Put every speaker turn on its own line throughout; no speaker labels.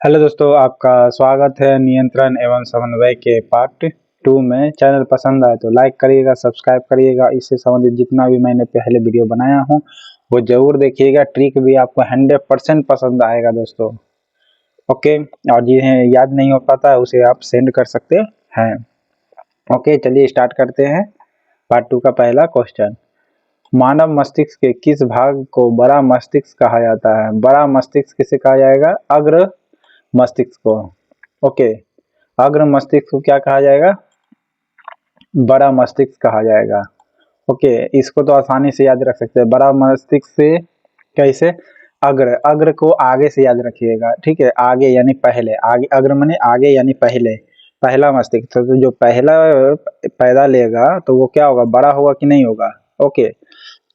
Hello दोस्तों, आपका स्वागत है नियंत्रण एवं समन्वय के पार्ट 2 में। चैनल पसंद आए तो लाइक करिएगा, सब्सक्राइब करिएगा। इससे संबंधित जितना भी मैंने पहले वीडियो बनाया हूँ वो ज़रूर देखिएगा। ट्रिक भी आपको 100% पसंद आएगा दोस्तों। ओके, और जिन्हें याद नहीं हो पाता है उसे आप सेंड कर सकते हैं। ओके, चलिए स्टार्ट करते हैं पार्ट 2 का पहला क्वेश्चन। मानव मस्तिष्क के किस भाग को बड़ा मस्तिष्क कहा जाता है? बड़ा मस्तिष्क किसे कहा जाएगा? अग्र मस्तिष्क को। ओके, अग्र मस्तिष्क को क्या कहा जाएगा? बड़ा मस्तिष्क कहा जाएगा। ओके, इसको तो आसानी से याद रख सकते हैं। बड़ा मस्तिष्क से कैसे? अग्र, अग्र को आगे से याद रखिएगा, ठीक है। आगे यानी पहले, आगे, अग्र माने आगे यानी पहले। पहला मस्तिष्क तो जो पहला पैदा लेगा तो वो क्या होगा? बड़ा होगा कि नहीं होगा? ओके,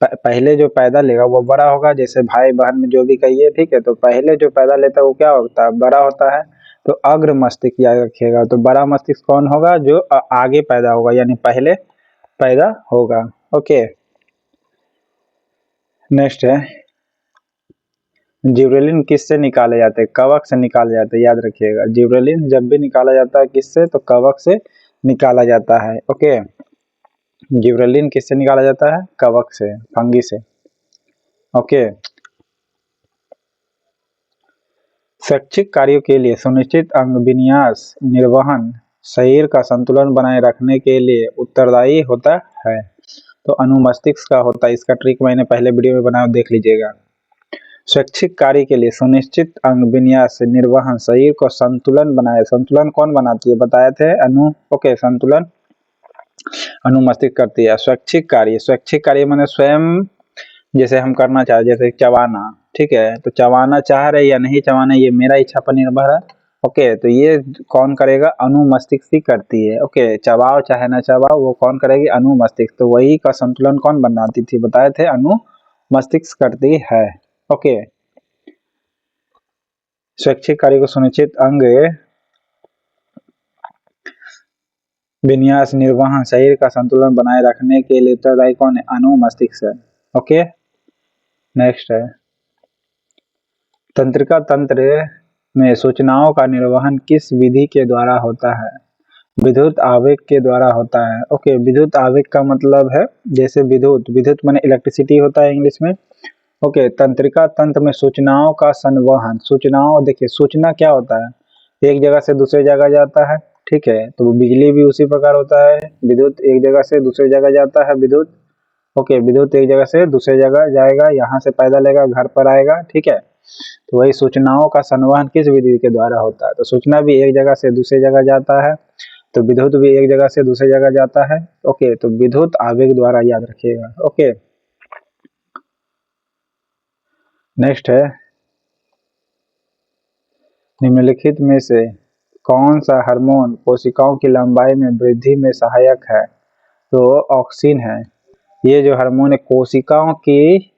पहले जो पैदा लेगा वो बड़ा होगा। जैसे भाई बहन में जो भी कहिए, ठीक है। तो पहले जो पैदा लेता है वो क्या होता है? बड़ा होता है। तो अग्र मस्तिष्क याद रखिएगा। तो बड़ा मस्तिष्क कौन होगा? जो आगे पैदा होगा यानी पहले पैदा होगा। ओके, नेक्स्ट है, जिब्रेलिन किससे निकाले जाते हैं? कवक से निकाले जाते हैं, याद रखिएगा। जिब्रेलिन जब भी निकाला जाता है किससे? तो कवक से निकाला जाता है। ओके, जिब्रेलिन किससे निकाला जाता है? कवक से, फंगी से। ओके, शैक्षिक कार्यों के लिए सुनिश्चित अंग विन्यास निर्वहन शरीर का संतुलन बनाए रखने के लिए उत्तरदायी होता है। तो अनुमस्तिष्क का होता है। इसका ट्रिक मैंने पहले वीडियो में बनाया, देख लीजिएगा। शैक्षिक कार्य के लिए सुनिश्चित अंग विन्यास निर्वहन शरीर को संतुलन बनाए। संतुलन कौन बनाती है? बताए थे अनु। ओके, संतुलन अनुमस्तिष्क करती है। स्वैच्छिक कार्य, स्वैच्छिक कार्य मैंने स्वयं, जैसे हम करना चाहे, जैसे चबाना, ठीक है। तो चबाना चाह रहे या नहीं चबाना ये मेरा इच्छा पर निर्भर है। ओके, तो ये कौन करेगा? अनुमस्तिष्क ही करती है। ओके, चबाओ चाहे ना चबाओ वो कौन करेगी? अनुमस्तिष्क। तो वही का संतुलन कौन बनाती थी? बताए थे अनुमस्तिष्क करती है। ओके, स्वैच्छिक कार्य को सुनिश्चित अंग विन्यास निर्वहन शरीर का संतुलन बनाए रखने के लिए उत्तरदायी कौन है? अनुमस्तिष्क है। ओके, नेक्स्ट है, तंत्रिका तंत्र में सूचनाओं का निर्वहन किस विधि के द्वारा होता है? विद्युत आवेग के द्वारा होता है। ओके, विद्युत आवेग का मतलब है, जैसे विद्युत, विद्युत माने इलेक्ट्रिसिटी होता है इंग्लिश में। ओके, तंत्रिका तंत्र में सूचनाओं का संवहन, सूचनाओं, देखिए सूचना क्या होता है? एक जगह से दूसरे जगह जाता है, ठीक है। तो बिजली भी उसी प्रकार होता है। विद्युत एक जगह से दूसरे जगह जाता है, विद्युत। ओके, विद्युत एक जगह से दूसरे जगह जाएगा, यहाँ से पैदल लेगा, घर पर आएगा, ठीक है। तो वही सूचनाओं का संवहन किस विधि के द्वारा होता है? तो सूचना भी एक जगह से दूसरी जगह जाता है, तो विद्युत भी एक जगह से दूसरी जगह जाता है। ओके, तो विद्युत आवेग द्वारा, याद रखिएगा। ओके, नेक्स्ट है, निम्नलिखित में से कौन सा हार्मोन कोशिकाओं की लंबाई में वृद्धि में सहायक है? तो ऑक्सिन है। ये जो हार्मोन है कोशिकाओं की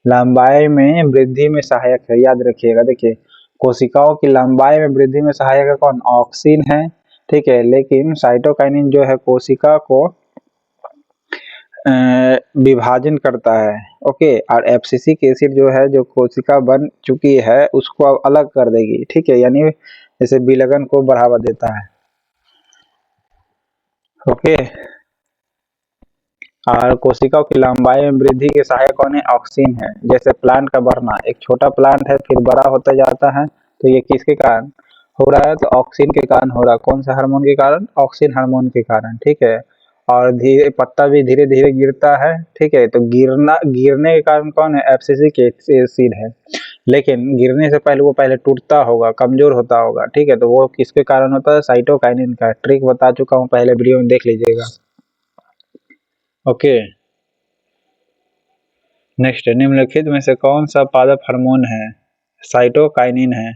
लंबाई में वृद्धि में सहायक है, याद रखिएगा। देखिए, कोशिकाओं की लंबाई में वृद्धि में सहायक है कौन? ऑक्सिन है, ठीक है। लेकिन साइटोकाइनिन जो है कोशिका को विभाजन करता है। ओके, और एब्सिसिक एसिड जो है, जो कोशिका बन चुकी है उसको अब अलग कर देगी, ठीक है। यानी जैसे विलयन को बढ़ावा देता है। ओके, और कोशिकाओं की लंबाई में वृद्धि के सहायक कौन है? ऑक्सिन है। जैसे प्लांट का बढ़ना, एक छोटा प्लांट है फिर बड़ा होता जाता है, तो ये किसके कारण हो रहा है? तो ऑक्सिन के कारण हो रहा है। कौन सा हार्मोन के कारण? ऑक्सिन हार्मोन के कारण, ठीक है। और धीरे पत्ता भी धीरे धीरे गिरता है, ठीक है। तो गिरने के कारण कौन है? एब्सिसिक एसिड है। लेकिन गिरने से पहले वो पहले टूटता होगा, कमजोर होता होगा, ठीक है। तो वो किसके कारण होता है? साइटोकाइनिन का। ट्रिक बता चुका हूँ पहले वीडियो में, देख लीजिएगा। ओके, नेक्स्ट, निम्नलिखित में से कौन सा पादप हार्मोन है? साइटोकाइनिन है।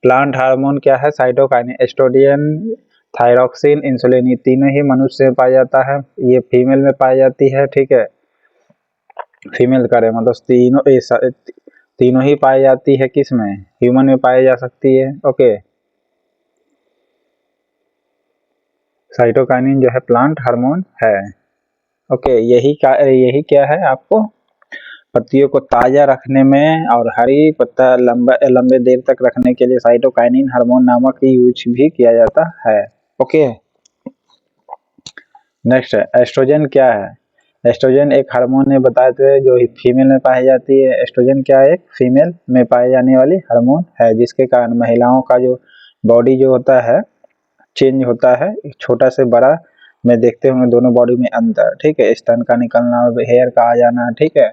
प्लांट हार्मोन क्या है? साइटोकाइनिन। एस्ट्रोजन, थायरॉक्सिन, इंसुलिन, ये तीनों ही मनुष्य में पाया जाता है। ये फीमेल में पाई जाती है, ठीक है। फीमेल करे मतलब तीनों ही पाई जाती है। किस में? ह्यूमन में पाई जा सकती है। ओके, साइटोकाइनिन जो है प्लांट हार्मोन है। ओके, यही क्या है आपको पत्तियों को ताजा रखने में और हरी पत्ता लंबे देर तक रखने के लिए साइटोकाइनिन हार्मोन नामक यूज भी किया जाता है। ओके, नेक्स्ट है एस्ट्रोजन क्या है। एस्ट्रोजन एक हार्मोन है, बताए थे, जो फीमेल में पाई जाती है। एस्ट्रोजन क्या है, एक फीमेल में पाई जाने वाली हार्मोन है, जिसके कारण महिलाओं का जो बॉडी जो होता है चेंज होता है, छोटा से बड़ा में देखते होंगे दोनों बॉडी में अंतर, ठीक है, स्तन का निकलना, हेयर का आ जाना, ठीक है।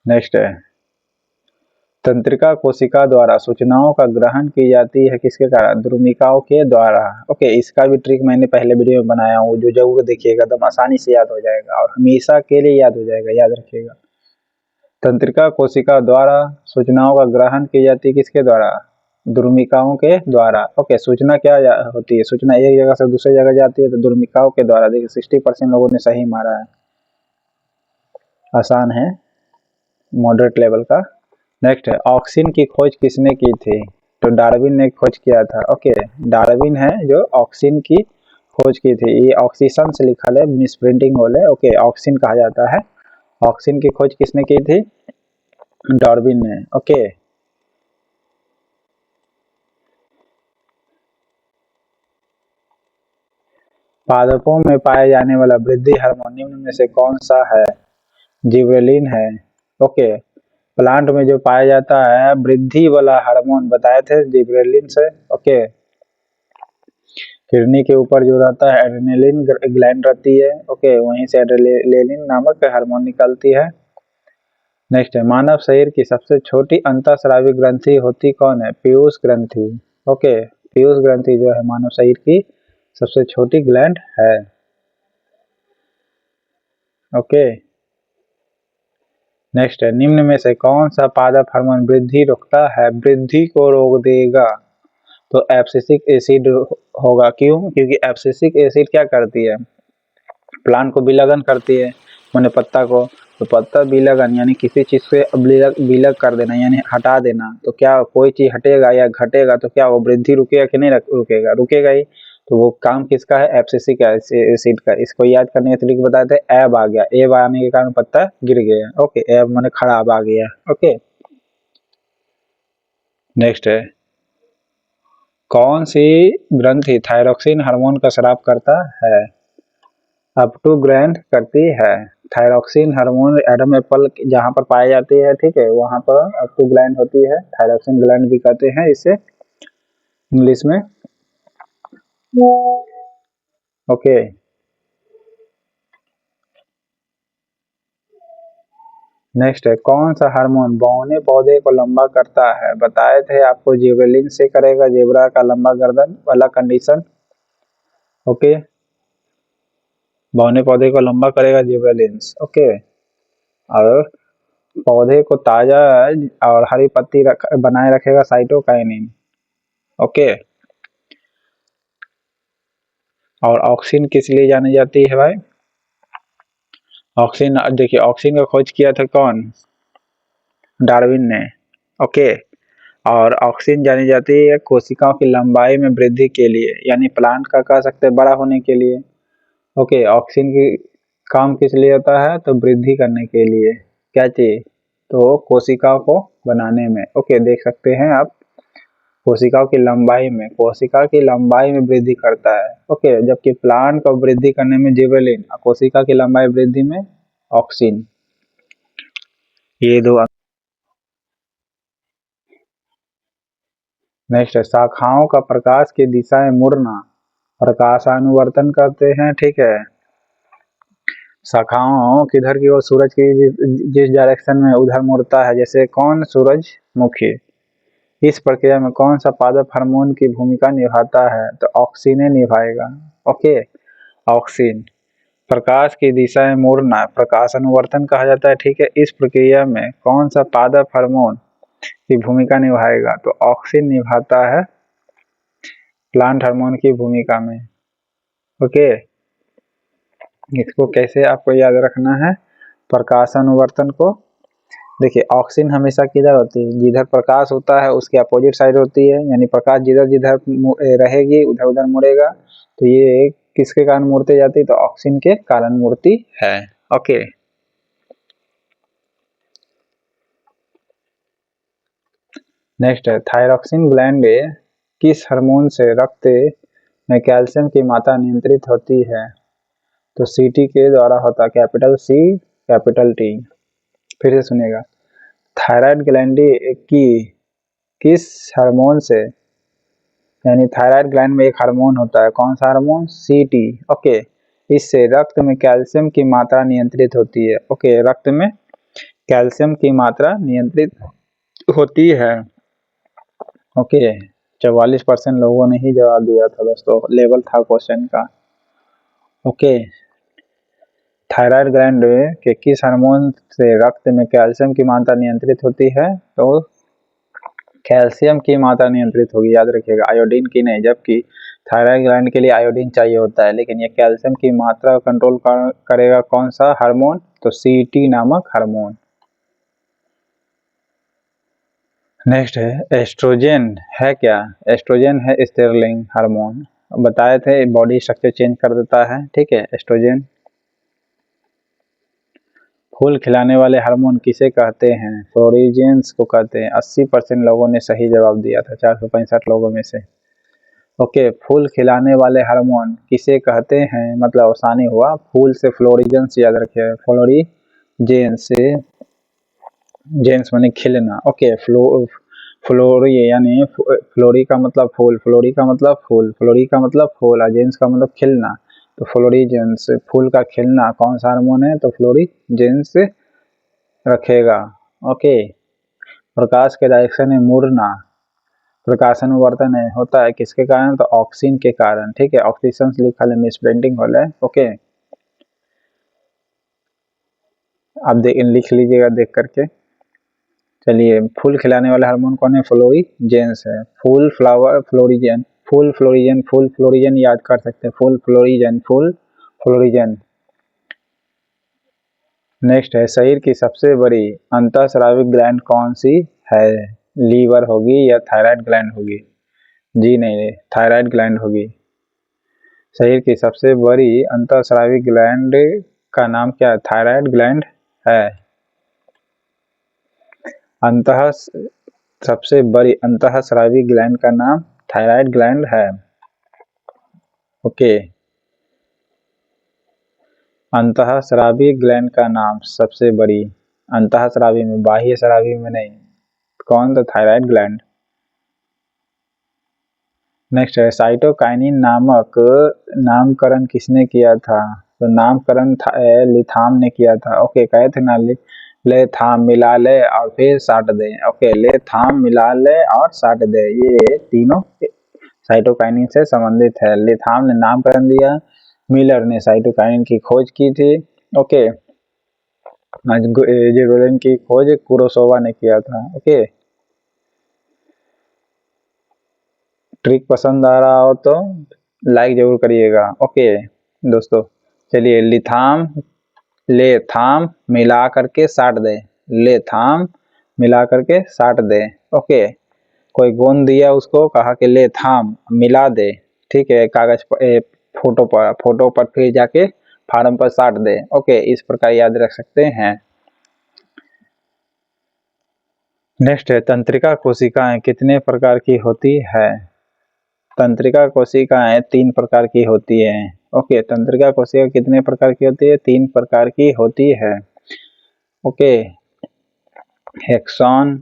नेक्स्ट है तंत्रिका कोशिका द्वारा सूचनाओं का ग्रहण की जाती है, किसके कारण, द्रुमिकाओं के द्वारा। ओके, इसका भी ट्रिक मैंने पहले वीडियो में बनाया हूँ, जो जरूर देखिएगा, एकदम आसानी से याद हो जाएगा और हमेशा के लिए याद हो जाएगा, याद रखिएगा। तंत्रिका कोशिका द्वारा सूचनाओं का ग्रहण की जाती है, किसके द्वारा, द्रुमिकाओं के द्वारा। ओके, सूचना क्या होती है, सूचना एक जगह से दूसरी जगह जाती है तो द्रुमिकाओं के द्वारा। देखिए 60% लोगों ने सही मारा है, आसान है, मॉडरेट लेवल का। नेक्स्ट है ऑक्सीन की खोज किसने की थी, तो डार्विन ने खोज किया था। ओके, डार्विन है जो ऑक्सीन की खोज की थी, ये ऑक्सीजन से लिखा है, मिसप्रिंटिंग हो ले। ओके, ऑक्सीन कहा जाता है। ऑक्सीन की खोज किसने की थी, डार्विन ने। ओके, पादपों में पाया जाने वाला वृद्धि हार्मोन निम्न में से कौन सा है, जिबरेलिन है। ओके, प्लांट में जो पाया जाता है वृद्धि वाला हार्मोन, बताए थे, जिबरेलिन से। ओके, किडनी के ऊपर जो रहता है एड्रेनलिन ग्लैंड रहती है। ओके, वहीं से एड्रेनलिन नामक हार्मोन निकलती है। नेक्स्ट है मानव शरीर की सबसे छोटी अंतःस्रावी ग्रंथि होती कौन है, पीयूष ग्रंथि। ओके, पीयूष ग्रंथि जो है मानव शरीर की सबसे छोटी ग्लैंड है। ओके, नेक्स्ट है निम्न में से कौन सा पादप हार्मोन वृद्धि रोकता है, वृद्धि को रोक देगा, तो एब्सिसिक एसिड होगा। क्यों, क्योंकि एब्सिसिक एसिड क्या करती है, प्लांट को विलगन करती है, मैंने पत्ता को, तो पत्ता विलगन यानी किसी चीज से विलग कर देना यानी हटा देना, तो क्या कोई चीज हटेगा या घटेगा तो क्या वो वृद्धि रुकेगा कि नहीं रुकेगा, रुकेगा ही। तो वो काम किसका है, एब्सिसिक एसिड का। इसको याद करने का तरीका बताए थे, एब आ गया, एब आने के कारण पत्ता गिर गया। ओके, एब माने खराब आ गया। ओके, नेक्स्ट है कौन सी ग्रंथि थायरोक्सिन हार्मोन का स्राव करता है, अप टू ग्लैंड करती है। थायरोक्सिन हार्मोन एडम एप्पल जहाँ पर पाई जाती है, ठीक है, वहाँ पर अप टू ग्लैंड होती है, थायरोक्सिन ग्लैंड भी कहते हैं इसे इंग्लिश में। ओके, नेक्स्ट है कौन सा हार्मोन बौने पौधे को लंबा करता है, बताए थे आपको, जिबरेलिन से करेगा, जेबरा का लंबा गर्दन वाला कंडीशन। ओके, बौने पौधे को लंबा करेगा जिबरेलिन। ओके, और पौधे को ताजा और हरी पत्ती बनाए रखेगा साइटोकाइनिन। ओके, और ऑक्सीन किस लिए जानी जाती है भाई, ऑक्सीन, देखिए ऑक्सीन का खोज किया था कौन, डार्विन ने। ओके, और ऑक्सीन जानी जाती है कोशिकाओं की लंबाई में वृद्धि के लिए, यानी प्लांट का कह सकते हैं बड़ा होने के लिए। ओके, ऑक्सीन की काम किस लिए होता है, तो वृद्धि करने के लिए, क्या चाहिए, तो कोशिकाओं को बनाने में। ओके, देख सकते हैं आप, कोशिकाओं की लंबाई में, कोशिका की लंबाई में वृद्धि करता है। ओके, जबकि प्लांट को वृद्धि करने में जिबरेलिन, कोशिका की लंबाई वृद्धि में ऑक्सीन, ये दो। नेक्स्ट है शाखाओं का प्रकाश की दिशा में मुड़ना, प्रकाशानुवर्तन करते हैं, ठीक है। शाखाओं किधर की ओर, सूरज की जिस डायरेक्शन में उधर मुड़ता है, जैसे कौन, सूरजमुखी। इस प्रक्रिया में कौन सा पादप हार्मोन की भूमिका निभाता है, तो ऑक्सीन निभाएगा। ओके, ऑक्सीन, प्रकाश की दिशा में मुड़ना प्रकाश अनुवर्तन कहा जाता है, ठीक है। इस प्रक्रिया में कौन सा पादप हार्मोन की भूमिका निभाएगा, तो ऑक्सीन निभाता है प्लांट हार्मोन की भूमिका में। ओके, इसको कैसे आपको याद रखना है, प्रकाश अनुवर्तन को, देखिए ऑक्सीन हमेशा किधर होती है, जिधर प्रकाश होता है उसके अपोजिट साइड होती है, यानी प्रकाश जिधर जिधर रहेगी उधर उधर मुड़ेगा, तो ये किसके कारण मुड़ते जाती है, तो ऑक्सीन के कारण मुड़ती है। ओके, नेक्स्ट है थायरॉक्सिन ग्लैंड किस हार्मोन से रक्त में कैल्शियम की मात्रा नियंत्रित होती है? तो सीटी के द्वारा होता है, कैपिटल सी कैपिटल टी। फिर से सुनिएगा, थायराइड ग्लैंड की किस हार्मोन से, यानी थायराइड ग्लैंड में एक हार्मोन होता है, कौन सा हार्मोन? सीटी। ओके, इससे रक्त में कैल्शियम की मात्रा नियंत्रित होती है। ओके, रक्त में कैल्शियम की मात्रा नियंत्रित होती है। ओके, 44% लोगों ने ही जवाब दिया था दोस्तों, लेवल था क्वेश्चन का। ओके, थायराइड ग्लैंड के किस हार्मोन से रक्त में कैल्शियम की मात्रा नियंत्रित होती है? तो कैल्शियम की मात्रा नियंत्रित होगी, याद रखिएगा, आयोडीन की नहीं, जबकि थायराइड ग्लैंड के लिए आयोडीन चाहिए होता है, लेकिन ये कैल्शियम की मात्रा कंट्रोल करेगा कौन सा हार्मोन? तो सीटी नामक हार्मोन। नेक्स्ट है एस्ट्रोजन है क्या? एस्ट्रोजन है स्टेरलिंग हार्मोन, बताए थे बॉडी स्ट्रक्चर चेंज कर देता है, ठीक है, एस्ट्रोजन। फूल खिलाने वाले हार्मोन किसे कहते हैं? फ्लोरिजेंस को कहते हैं। 80% लोगों ने सही जवाब दिया था, 465 लोगों में से। ओके, फूल खिलाने वाले हार्मोन किसे कहते हैं? मतलब आसानी हुआ, फूल से फ्लोरिजेंस याद रखिए, फ्लोरिजेंस से, जेंस माने खिलना। ओके, फ्लोरी यानी फ्लोरी का मतलब फूल, फ्लोरी का मतलब फूल, फ्लोरी का मतलब फूल, और जेंस का मतलब खिलना। तो फ्लोरिजेंस, फूल का खिलना कौन सा हार्मोन है? तो फ्लोरिजेंस रखेगा। ओके, प्रकाश के डायरेक्शन में मुड़ना, प्रकाशन वर्तन है होता है किसके कारण? तो ऑक्सीजन के कारण, ठीक है, ऑक्सीजन लिखा है, मिस प्रिंटिंग हो है। ओके, आप लिख लीजिएगा देख करके। चलिए, फूल खिलाने वाला हार्मोन कौन है? फ्लोरिजेंस है। फूल फ्लावर फ्लोरिजन, फूल फ्लोरिजन, फूल फ्लोरिजन याद कर सकते हैं, फूल फ्लोरिजन, फूल फ्लोरिजन। नेक्स्ट है शरीर की सबसे बड़ी अंतःस्रावी ग्लैंड कौन सी है? लीवर होगी या थायराइड ग्लैंड होगी? जी नहीं, थायराइड ग्लैंड होगी। शरीर की सबसे बड़ी अंतःस्रावी ग्लैंड का नाम क्या है? थायराइड ग्लैंड है। अंतः सबसे बड़ी अंतःस्रावी ग्लैंड का नाम थायराइड ग्लैंड है। ओके, अंतःस्रावी ग्लैंड का नाम सबसे बड़ी, अंतःस्रावी में, बाह्य स्रावी में नहीं, कौन? तो थायराइड ग्लैंड। नेक्स्ट है साइटोकाइनिन नामक नामकरण किसने किया था? तो नामकरण लिथाम ने किया था। ओके, कहे थे ना, ले थाम मिला ले और फिर साट दे। ओके, ले थाम मिला ले और साट दे, ये तीनों साइटोकाइनिन से संबंधित है। लिथाम ने नामकरण दिया, मिलर ने साइटोकाइनिन की खोज की थी। ओके, जिबरेलिन की खोज कुरोसोवा ने किया था। ओके, ट्रिक पसंद आ रहा हो तो लाइक जरूर करिएगा। ओके दोस्तों, चलिए, लिथाम, ले थाम मिला करके साट दे, ले थाम मिला करके साट दे। ओके, कोई गोंद दिया, उसको कहा कि ले थाम मिला दे, ठीक है, कागज पर, फोटो पर फिर जाके फार्म पर साट दे। ओके, इस प्रकार याद रख सकते हैं। नेक्स्ट है तंत्रिका कोशिकाएं कितने प्रकार की होती है? तंत्रिका कोशिकाएं 3 प्रकार की होती है। ओके, तंत्रिका कोशिका कितने प्रकार की होती है? 3 प्रकार की होती है। ओके, हेक्सॉन,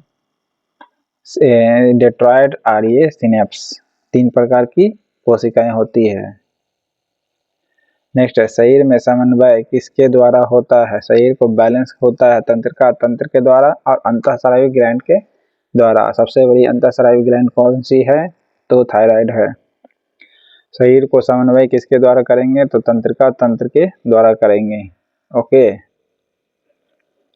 डेट्रॉयड और ये सिनेप्स, 3 प्रकार की कोशिकाएं होती है। नेक्स्ट है शरीर में समन्वय किसके द्वारा होता है? शरीर को बैलेंस होता है तंत्रिका तंत्र के द्वारा और अंतःस्रावी ग्लैंड के द्वारा। सबसे बड़ी अंतःस्रावी ग्लैंड कौन सी है? तो थायराइड है। शरीर को समन्वय किसके द्वारा करेंगे? तो तंत्रिका तंत्र के द्वारा करेंगे। ओके,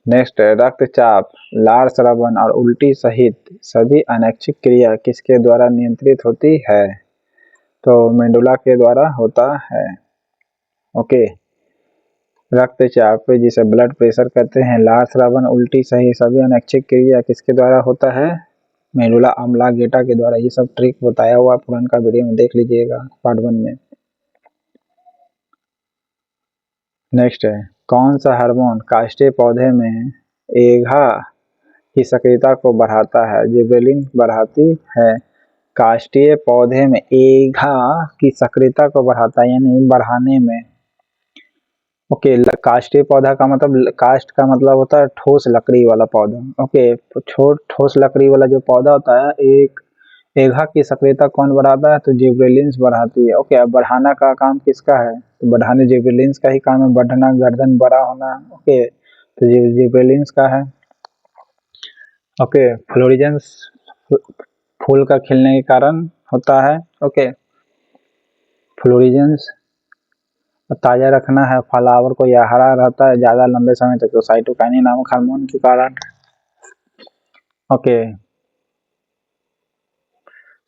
नेक्स्ट है रक्तचाप, लार स्रावन और उल्टी सहित सभी अनैच्छिक क्रिया किसके द्वारा नियंत्रित होती है? तो मेडुला के द्वारा होता है। ओके, रक्तचाप जिसे ब्लड प्रेशर कहते हैं, लार स्रावन, उल्टी सहित सभी अनैच्छिक क्रिया किसके द्वारा होता है? मेडुला ऑब्लांगेटा के द्वारा। ये सब ट्रिक बताया हुआ पुराना वीडियो में देख लीजिएगा, पार्ट 1 में। नेक्स्ट है कौन सा हार्मोन काष्ठीय पौधे में एघा की सक्रियता को बढ़ाता है, जिबरेलिन बढ़ाती है। काष्ठीय पौधे में एघा की सक्रियता को बढ़ाता है, यानी बढ़ाने में। ओके, काष्ठीय पौधा का मतलब, काष्ठ का मतलब होता है ठोस लकड़ी वाला पौधा। ओके, तो ठोस लकड़ी वाला जो पौधा होता है, एक एघा की सक्रियता कौन बढ़ाता है? तो जिबरेलिन्स बढ़ाती है। ओके, अब बढ़ाना का काम किसका है? तो बढ़ाने जिबरेलिन्स का ही काम है, बढ़ना, गर्दन बड़ा होना। ओके, तो जिबरेलिन्स का है। ओके, फ्लोरिजेंस फूल का खिलने के कारण होता है। ओके, फ्लोरिजेंस ताजा रखना है फ्लावर को, या हरा रहता है ज्यादा लंबे समय तक, तो साइटोकाइनिन नामक हार्मोन के कारण। ओके,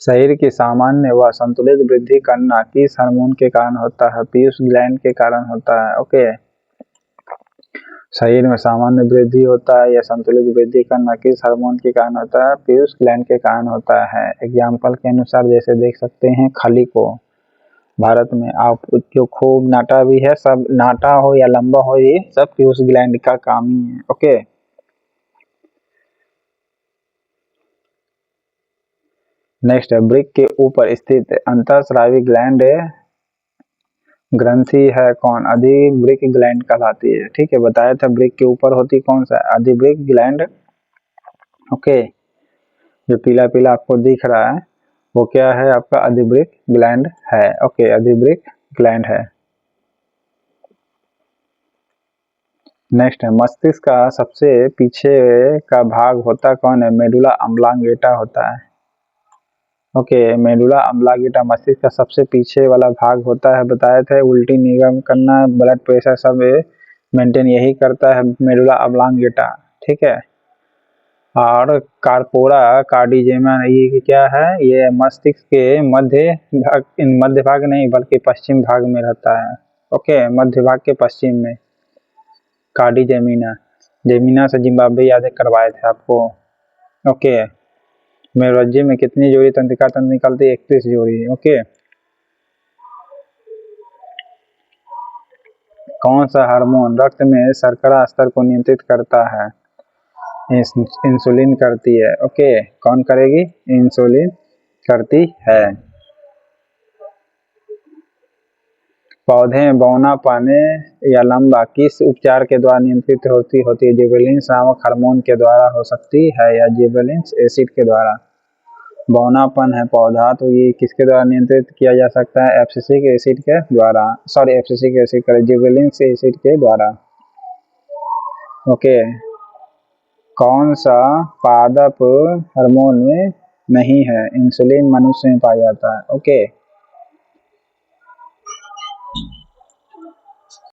शरीर की सामान्य व संतुलित वृद्धि करना किस हार्मोन के कारण होता है? पीयूष ग्लैंड के कारण होता है। ओके, शरीर में सामान्य वृद्धि होता है या संतुलित वृद्धि करना किस हार्मोन के कारण होता है? पीयूष ग्लैंड के कारण होता है। एग्जाम्पल के अनुसार जैसे देख सकते हैं, खली को भारत में आप जो खूब नाटा भी है, सब नाटा हो या लंबा हो, ये सब पीयूष ग्लैंड का काम ही है। ओके, नेक्स्ट है, वृक्क के ऊपर स्थित अंतःस्रावी ग्लैंड ग्रंथि है कौन? अधिवृक्क ग्लैंड कहलाती है। ठीक है, बताया था वृक्क के ऊपर होती कौन सा? अधिवृक्क ग्लैंड। ओके, जो पीला पीला आपको दिख रहा है वो क्या है? आपका अधिवृक्क ग्लैंड है। ओके, अधिवृक्क ग्लैंड है। नेक्स्ट है, मस्तिष्क का सबसे पीछे का भाग होता कौन है? मेडुला ऑब्लांगेटा होता है। ओके, मेडुला ऑब्लांगेटा मस्तिष्क का सबसे पीछे वाला भाग होता है। बताया था उल्टी निगम करना, ब्लड प्रेशर सब मेंटेन यही करता है मेडुला ऑब्लांगेटा। ठीक है, और कार्पोरा कार्डिजेमा ये क्या है? ये मस्तिष्क के मध्य भाग नहीं बल्कि पश्चिम भाग में रहता है। ओके, मध्य भाग के पश्चिम में कार्डिजेमिना। जेमिना से जिम्बाब्वे याद करवाए थे आपको। ओके, मेरुरज्जु में कितनी जोड़ी तंत्रिका तंत्र निकलती है? 31 जोड़ी। ओके, कौन सा हार्मोन रक्त में शर्करा स्तर को नियंत्रित करता है? इंसुलिन करती है। ओके, कौन करेगी? इंसुलिन करती है। पौधे में बौना पाने या लंबा किस उपचार के द्वारा नियंत्रित होती है? जिबरेलिन्स नामक हार्मोन के द्वारा हो सकती है या जिबरेलिन्स एसिड के द्वारा? बौनापन है पौधा, तो ये किसके द्वारा नियंत्रित किया जा सकता है? एब्सिसिक एसिड के द्वारा, सॉरी एब्सिसिक एसिड करे, जिबरेलिन्स एसिड के द्वारा। ओके, कौन सा पादप हार्मोन में नहीं है? इंसुलिन मनुष्य में पाया जाता है। ओके,